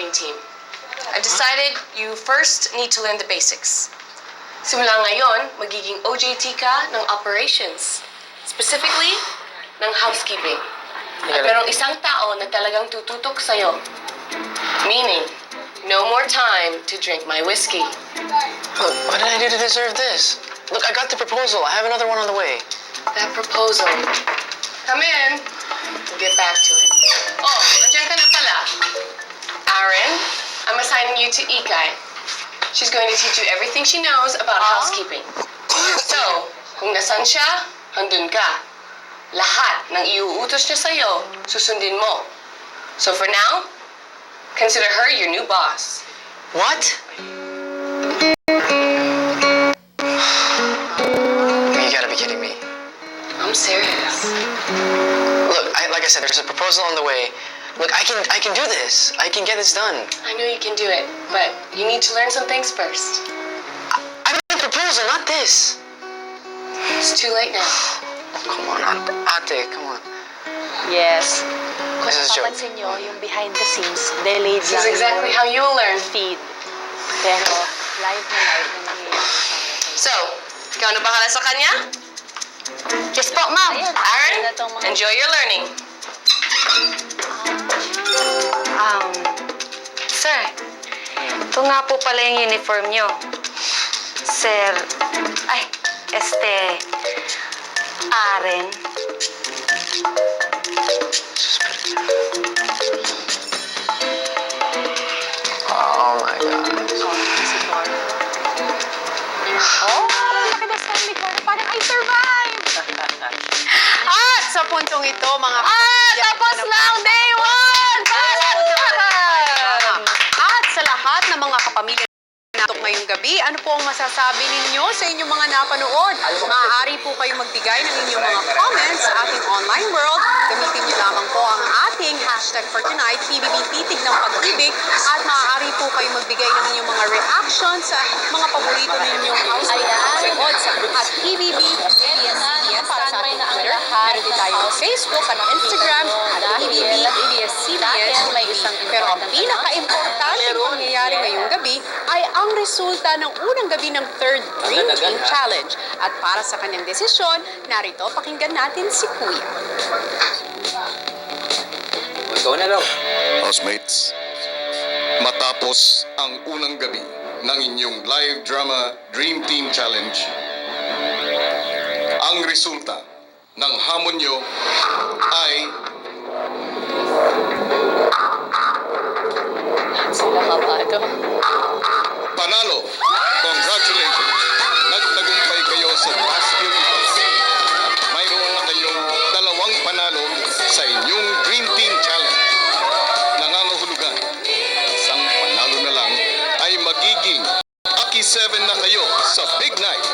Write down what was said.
cheerleading team. I've decided you first need to learn the basics. Simula ngayon, magiging OJT ka ng operations. Specifically, ng housekeeping. At merong isang tao na talagang tututok sa'yo. Meaning, no more time to drink my whiskey. Look, what did I do to deserve this? Look, I got the proposal. I have another one on the way. That proposal. Come in. We'll get back to it. Oh, nandiyan ka na pala. Aaron, I'm assigning you to Ikay. She's going to teach you everything she knows about housekeeping. So, kung nasan siya, handun ka. Lahat ng iuutos niya sa'yo, susundin mo. So for now, consider her your new boss. What? You gotta be kidding me. I'm serious. Look, like I said, there's a proposal on the way. Look, I can do this. I can get this done. I know you can do it, but you need to learn some things first. I meant the proposal, not this. It's too late now. Come on, ate, come on. Yes. Kung This is a joke. napapansin nyo, yung behind the scenes, delayed This lang is exactly how you will learn. yung feed. Pero live na nangyayari. So, ikaw na bahala sa kanya? Yes po, ma'am. Aaron, Ayun na tong mga- enjoy your learning. Sir, ito nga po pala yung uniform nyo. Sir, Aren. Oh my God. Oh, laki na sa likod. Parang I survived! At sa puntong ito, mga Tapos lang, day one! At sa lahat ng mga kapamilya natok ngayong gabi, ano po ang masasabi ninyo sa inyong mga napanood? Maaari po kayong magbigay ng inyong mga comments sa ating online world. Gamitin niyo lamang po ang ating hashtag for tonight, PBB Titig ng Pag-ibig, at maaari po kayong magbigay ng inyong mga reactions sa mga paborito ninyong household episode sa at PBB ABS-CBN para sa ating Twitter. Meron din tayo sa Facebook at Instagram at PBB ABS-CBN. Pero ang pinaka-importante pangyayari ngayong gabi ay ang resulta ng unang gabi ng Third Dream Team Challenge. At para sa kanyang desisyon, narito pakinggan natin si Kuya. Ikaw na daw. Housemates, matapos ang unang gabi ng inyong live drama Dream Team Challenge, ang resulta ng hamon nyo ay Sila kabado. panalo. Congratulations! Nagtagumpay kayo sa Task Beautiful. Mayroon na kayong 2 panalo sa inyong Dream Team Challenge. Nangangahulugan, isang panalo na lang ay magiging Lucky 7 na kayo sa Big Night